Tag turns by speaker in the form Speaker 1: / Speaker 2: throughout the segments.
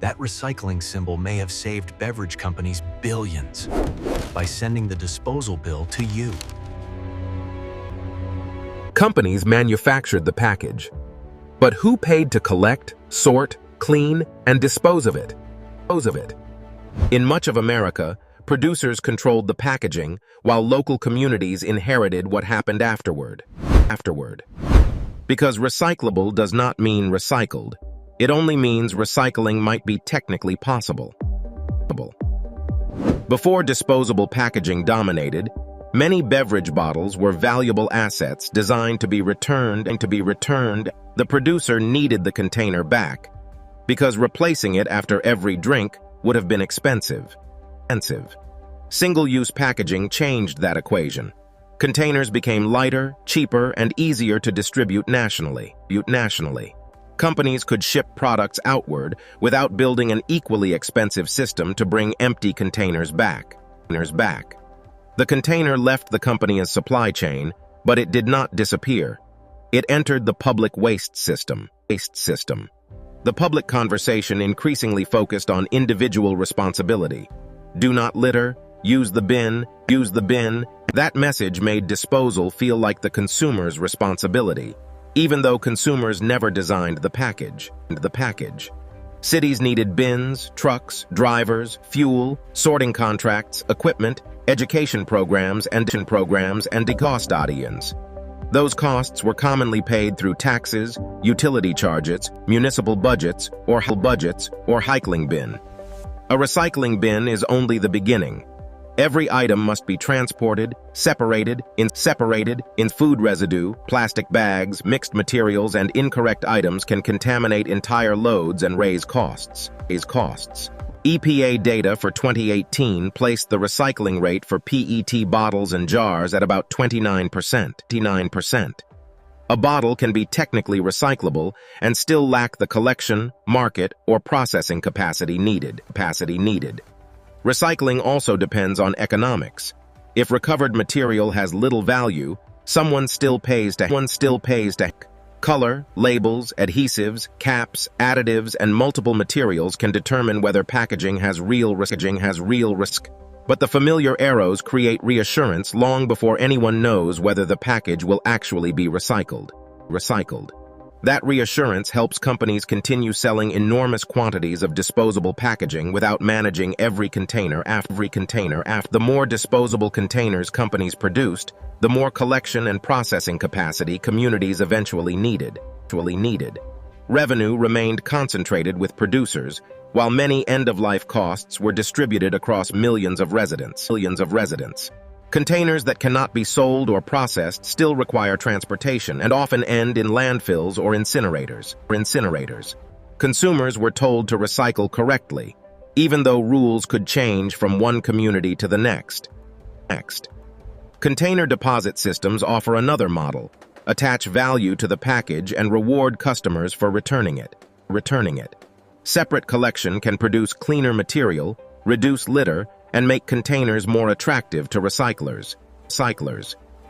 Speaker 1: That recycling symbol may have saved beverage companies billions by sending the disposal bill to you.
Speaker 2: Companies manufactured the package. But who paid to collect, sort, clean, and dispose of it? In much of America, producers controlled the packaging, while local communities inherited what happened afterward. Because recyclable does not mean recycled. It only means recycling might be technically possible. Before disposable packaging dominated, many beverage bottles were valuable assets designed to be returned. The producer needed the container back, because replacing it after every drink would have been expensive. Single-use packaging changed that equation. Containers became lighter, cheaper, and easier to distribute nationally. Companies could ship products outward without building an equally expensive system to bring empty containers back. The container left the company's supply chain, but it did not disappear. It entered the public waste system. The public conversation increasingly focused on individual responsibility. Do not litter, use the bin. That message made disposal feel like the consumer's responsibility, even though consumers never designed the package. Cities needed bins, trucks, drivers, fuel, sorting contracts, equipment, education programs, and cost audience. Those costs were commonly paid through taxes, utility charges, municipal budgets, or recycling bin. A recycling bin is only the beginning. Every item must be transported, separated in food residue, plastic bags, mixed materials, and incorrect items can contaminate entire loads and raise costs. EPA data for 2018 placed the recycling rate for PET bottles and jars at about 29%. A bottle can be technically recyclable and still lack the collection, market, or processing capacity needed. Recycling also depends on economics. If recovered material has little value, someone still pays to color, labels, adhesives, caps, additives, and multiple materials can determine whether packaging has real risk. But the familiar arrows create reassurance long before anyone knows whether the package will actually be recycled. That reassurance helps companies continue selling enormous quantities of disposable packaging without managing every container after. The more disposable containers companies produced, the more collection and processing capacity communities eventually needed. Revenue remained concentrated with producers, while many end-of-life costs were distributed across millions of residents. Containers that cannot be sold or processed still require transportation and often end in landfills or incinerators. Consumers were told to recycle correctly, even though rules could change from one community to the next. Container deposit systems offer another model: attach value to the package and reward customers for returning it. Separate collection can produce cleaner material, reduce litter, and make containers more attractive to recyclers.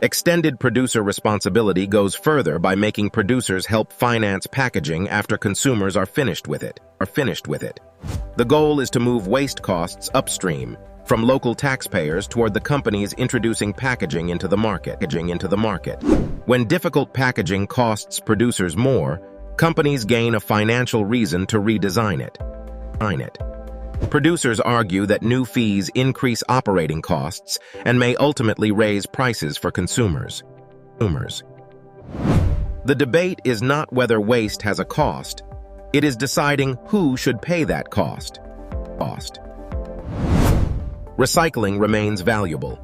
Speaker 2: Extended producer responsibility goes further by making producers help finance packaging after consumers are finished with it. The goal is to move waste costs upstream, from local taxpayers toward the companies introducing packaging into the market. When difficult packaging costs producers more, companies gain a financial reason to redesign it. Producers argue that new fees increase operating costs and may ultimately raise prices for consumers. The debate is not whether waste has a cost, it is deciding who should pay that cost. Recycling remains valuable.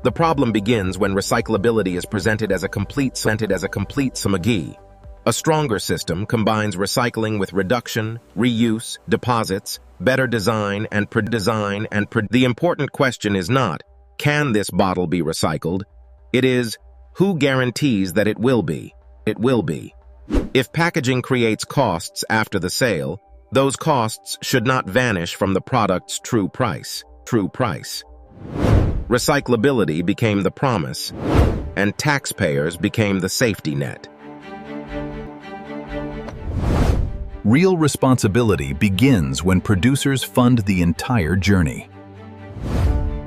Speaker 2: The problem begins when recyclability is presented as a complete sumagi. A stronger system combines recycling with reduction, reuse, deposits, better design, and The important question is not, can this bottle be recycled? It is, who guarantees that it will be? If packaging creates costs after the sale, those costs should not vanish from the product's true price. Recyclability became the promise, and taxpayers became the safety net.
Speaker 3: Real responsibility begins when producers fund the entire journey.